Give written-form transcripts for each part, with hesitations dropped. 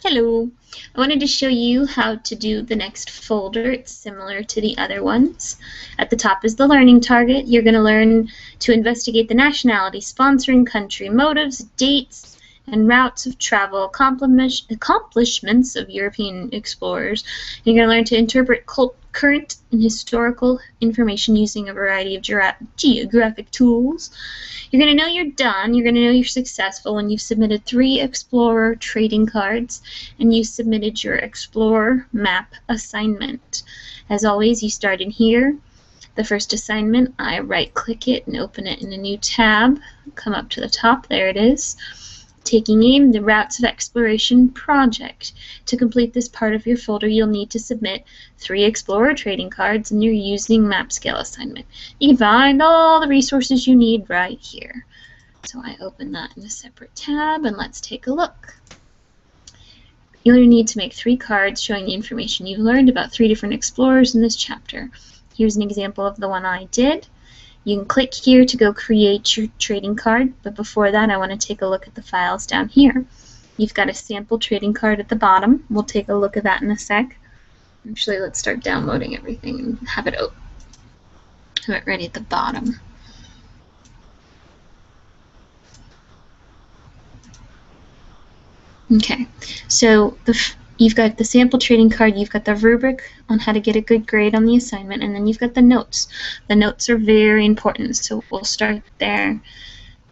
Hello. I wanted to show you how to do the next folder. It's similar to the other ones. At the top is the learning target. You're going to learn to investigate the nationality, sponsoring country, motives, dates, and routes of travel, accomplishments of European explorers. You're going to learn to interpret current and historical information using a variety of geographic tools. You're going to know you're done. You're going to know you're successful when you've submitted 3 Explorer trading cards and you submitted your Explorer map assignment. As always, you start in here. The first assignment, I right-click it and open it in a new tab. Come up to the top. There it is. Taking aim, the Routes of Exploration project. To complete this part of your folder, you'll need to submit 3 Explorer trading cards and your using map scale assignment. You can find all the resources you need right here. So I open that in a separate tab and let's take a look. You'll need to make 3 cards showing the information you've learned about 3 different explorers in this chapter. Here's an example of the one I did. You can click here to go create your trading card, but before that I want to take a look at the files down here. You've got a sample trading card at the bottom. We'll take a look at that in a sec. Actually, let's start downloading everything and have it ready at the bottom. Okay, so you've got the sample trading card, you've got the rubric on how to get a good grade on the assignment, and then you've got the notes. The notes are very important, so we'll start there.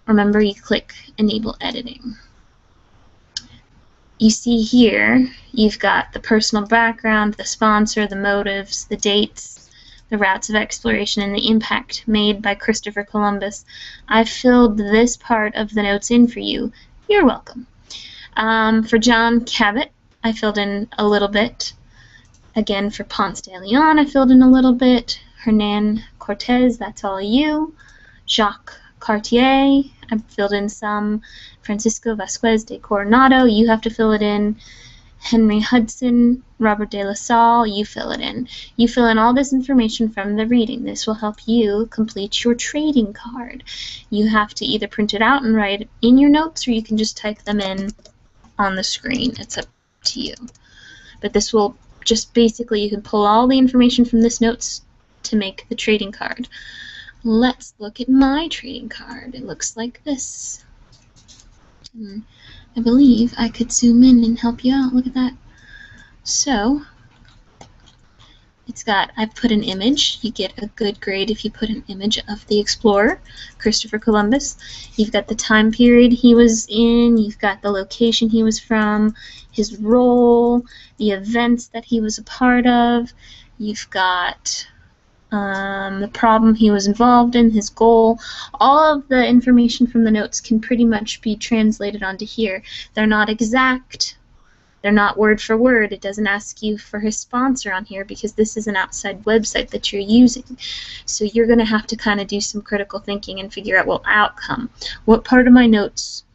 Remember, you click Enable Editing. You see here, you've got the personal background, the sponsor, the motives, the dates, the routes of exploration, and the impact made by Christopher Columbus. I filled this part of the notes in for you. You're welcome. For John Cabot, I filled in a little bit. Again, for Ponce de Leon, I filled in a little bit. Hernan Cortez, that's all you. Jacques Cartier, I filled in some. Francisco Vasquez de Coronado, you have to fill it in. Henry Hudson, Robert de La Salle, you fill it in. You fill in all this information from the reading. This will help you complete your trading card. You have to either print it out and write it in your notes, or you can just type them in on the screen. It's up to you. But this will just basically, you can pull all the information from this notes to make the trading card. Let's look at my trading card. It looks like this. I believe I could zoom in and help you out. Look at that. So it's got, I've put an image. You get a good grade if you put an image of the explorer, Christopher Columbus. You've got the time period he was in, you've got the location he was from, his role, the events that he was a part of, you've got the problem he was involved in, his goal. All of the information from the notes can pretty much be translated onto here. They're not exact. They're not word for word. It doesn't ask you for his sponsor on here because this is an outside website that you're using. So you're going to have to kind of do some critical thinking and figure out, well, outcome. What part of my notes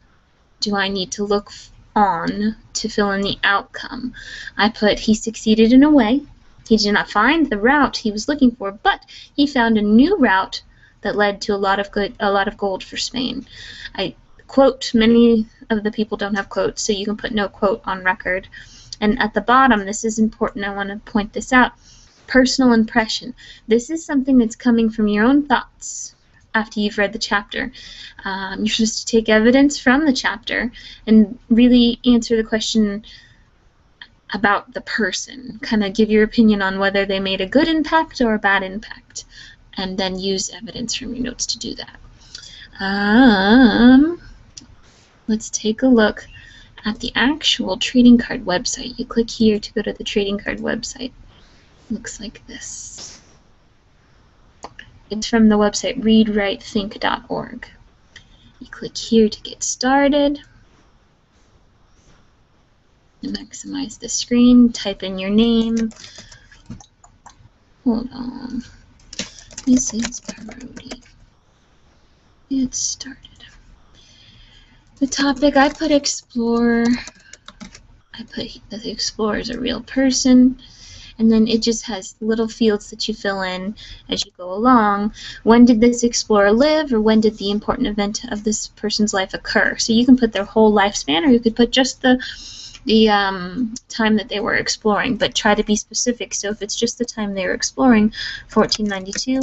do I need to look on to fill in the outcome? I put, he succeeded in a way. He did not find the route he was looking for, but he found a new route that led to a lot of gold for Spain. I quote, many of the people don't have quotes, so you can put no quote on record. And at the bottom, this is important, I want to point this out, personal impression. This is something that's coming from your own thoughts after you've read the chapter. You're supposed to take evidence from the chapter and really answer the question about the person, kind of give your opinion on whether they made a good impact or a bad impact, and then use evidence from your notes to do that. Let's take a look at the actual trading card website. You click here to go to the trading card website. Looks like this. It's from the website readwritethink.org. You click here to get started. Maximize the screen, type in your name. Hold on. This is Parodi. Get started. The topic, I put Explorer. I put that the Explorer is a real person. And then it just has little fields that you fill in as you go along. When did this explorer live, or when did the important event of this person's life occur? So you can put their whole lifespan, or you could put just the time that they were exploring, but try to be specific. So if it's just the time they were exploring, 1492,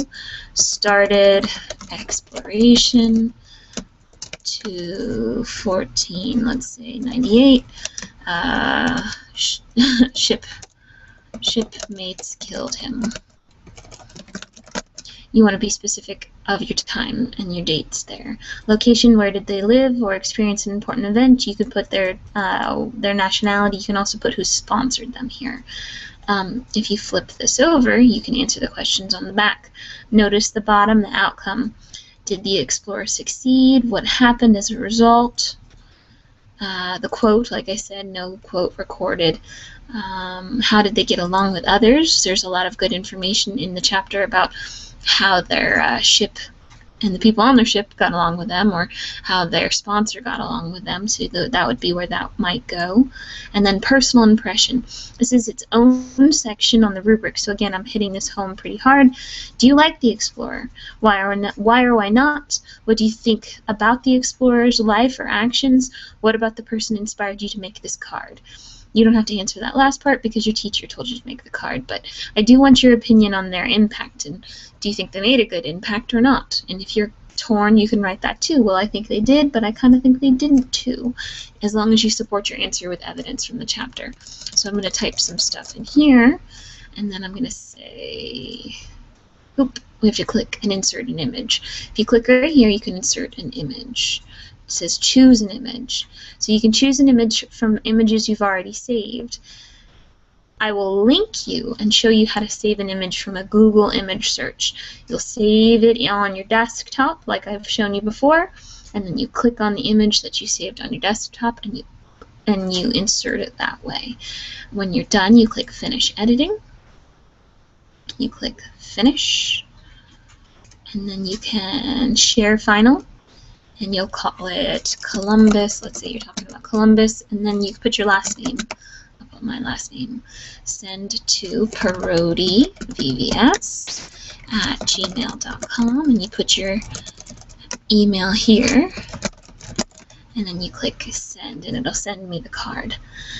started exploration to 98. Shipmates killed him. You want to be specific of your time and your dates there. Location, where did they live or experience an important event? You could put their nationality. You can also put who sponsored them here. If you flip this over, you can answer the questions on the back. Notice the bottom, the outcome. Did the explorer succeed? What happened as a result? The quote, like I said, no quote recorded. How did they get along with others? There's a lot of good information in the chapter about how their ship and the people on their ship got along with them, or how their sponsor got along with them, so that would be where that might go. And then personal impression. This is its own section on the rubric, so again, I'm hitting this home pretty hard. Do you like the explorer? Why or why not? What do you think about the explorer's life or actions? What about the person inspired you to make this card? You don't have to answer that last part because your teacher told you to make the card, but I do want your opinion on their impact, and do you think they made a good impact or not? And if you're torn, you can write that too. Well, I think they did, but I kind of think they didn't too, as long as you support your answer with evidence from the chapter. So I'm going to type some stuff in here, and then I'm going to say, oop, we have to click and insert an image. If you click right here, you can insert an image. It says choose an image. So you can choose an image from images you've already saved. I will link you and show you how to save an image from a Google image search. You'll save it on your desktop like I've shown you before, and then you click on the image that you saved on your desktop and you insert it that way. When you're done, you click Finish Editing. You click Finish, and then you can Share Final. And you'll call it Columbus. Let's say you're talking about Columbus, and then you put your last name. I'll put my last name. Send to ParodiVVS@gmail.com, and you put your email here, and then you click Send, and it'll send me the card.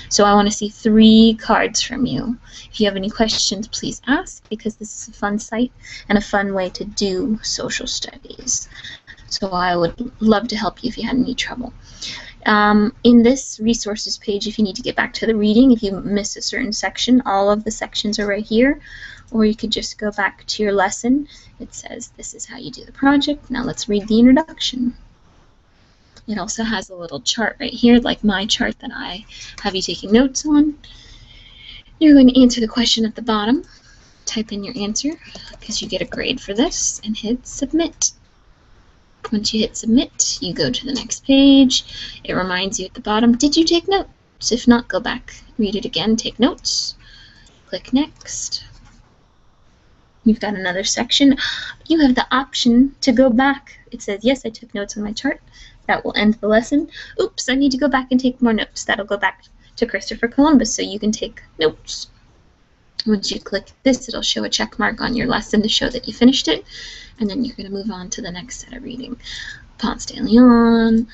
So I want to see 3 cards from you. If you have any questions, please ask, because this is a fun site and a fun way to do social studies. So I would love to help you if you had any trouble. In this resources page, if you need to get back to the reading, if you miss a certain section, all of the sections are right here. Or you could just go back to your lesson. It says this is how you do the project. Now let's read the introduction. It also has a little chart right here, like my chart that I have you taking notes on. You're going to answer the question at the bottom. Type in your answer, because you get a grade for this, and hit submit. Once you hit submit, you go to the next page. It reminds you at the bottom, did you take notes? If not, go back, read it again, take notes. Click next. You've got another section. You have the option to go back. It says, yes, I took notes on my chart. That will end the lesson. Oops, I need to go back and take more notes. That'll go back to Christopher Columbus, so you can take notes. Once you click this, it'll show a check mark on your lesson to show that you finished it, and then you're going to move on to the next set of reading. Ponce de Leon,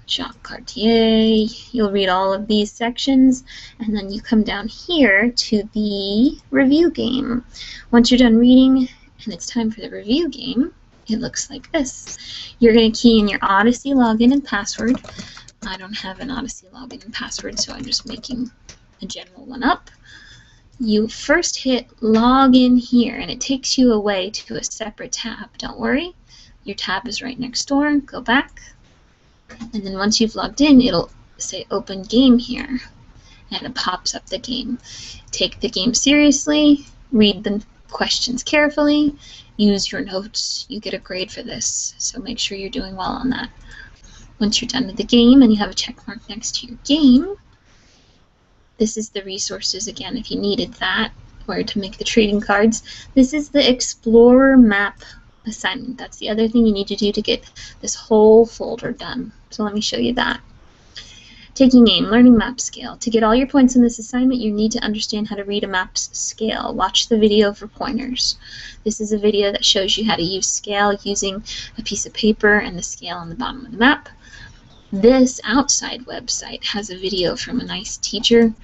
Jacques Cartier. You'll read all of these sections, and then you come down here to the review game. Once you're done reading and it's time for the review game, it looks like this. You're going to key in your Odyssey login and password. I don't have an Odyssey login and password, so I'm just making a general one up. You first hit login here, and it takes you away to a separate tab. Don't worry, your tab is right next door. Go back, and then once you've logged in, it'll say open game here, and it pops up the game. Take the game seriously, read the questions carefully, use your notes. You get a grade for this, so make sure you're doing well on that. Once you're done with the game and you have a check mark next to your game, this is the resources again if you needed that, or to make the trading cards. This is the Explorer map assignment. That's the other thing you need to do to get this whole folder done. So let me show you that. Taking aim, learning map scale. To get all your points in this assignment, you need to understand how to read a map's scale. Watch the video for pointers. This is a video that shows you how to use scale using a piece of paper and the scale on the bottom of the map. This outside website has a video from a nice teacher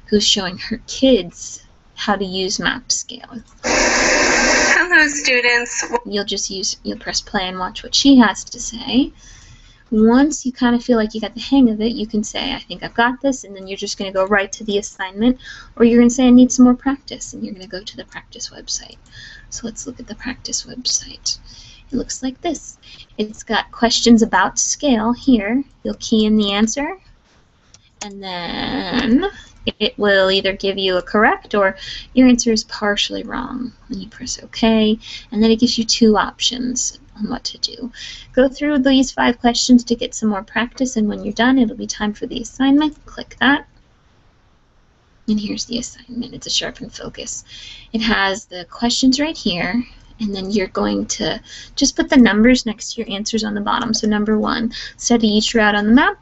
who's showing her kids how to use map scale. Hello, students. You'll press play and watch what she has to say. Once you kind of feel like you got the hang of it, you can say, I think I've got this, and then you're just going to go right to the assignment, or you're going to say, I need some more practice, and you're going to go to the practice website. So let's look at the practice website. It looks like this. It's got questions about scale here. You'll key in the answer, and then it will either give you a correct or your answer is partially wrong. And you press OK, and then it gives you 2 options on what to do. Go through these 5 questions to get some more practice, and when you're done, it'll be time for the assignment. Click that. And here's the assignment. It's a sharpen focus. It has the questions right here, and then you're going to just put the numbers next to your answers on the bottom. So number 1, study each route on the map.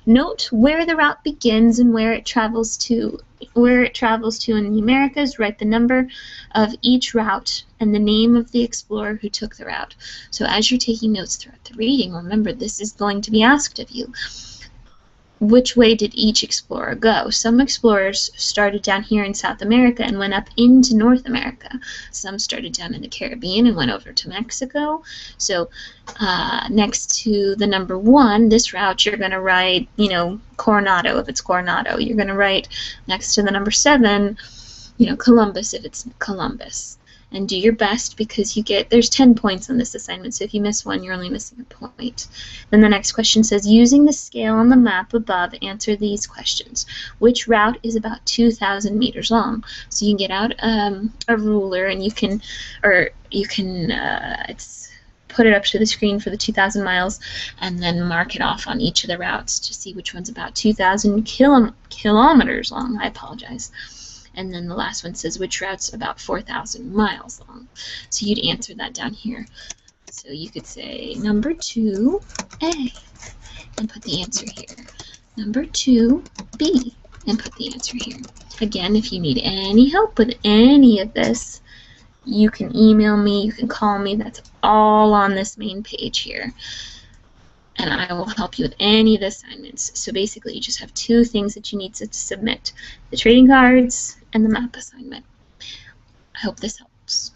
Note where the route begins and where it travels to in the Americas. Write the number of each route and the name of the explorer who took the route. So as you're taking notes throughout the reading, remember this is going to be asked of you. Which way did each explorer go? Some explorers started down here in South America and went up into North America. Some started down in the Caribbean and went over to Mexico. So next to the number 1, this route, you're going to write, Coronado if it's Coronado. You're going to write next to the number 7, Columbus if it's Columbus. And do your best because there's 10 points on this assignment, so if you miss one, you're only missing a point. Then the next question says, using the scale on the map above, answer these questions. Which route is about 2,000 meters long? So you can get out a ruler and you can put it up to the screen for the 2,000 miles and then mark it off on each of the routes to see which one's about 2,000 kilometers long. I apologize. And then the last one says which route's about 4,000 miles long. So you'd answer that down here. So you could say number 2A and put the answer here. Number 2B and put the answer here. Again, if you need any help with any of this, you can email me, you can call me. That's all on this main page here. And I will help you with any of the assignments. So basically, you just have 2 things that you need to submit: the trading cards and the map assignment. I hope this helps.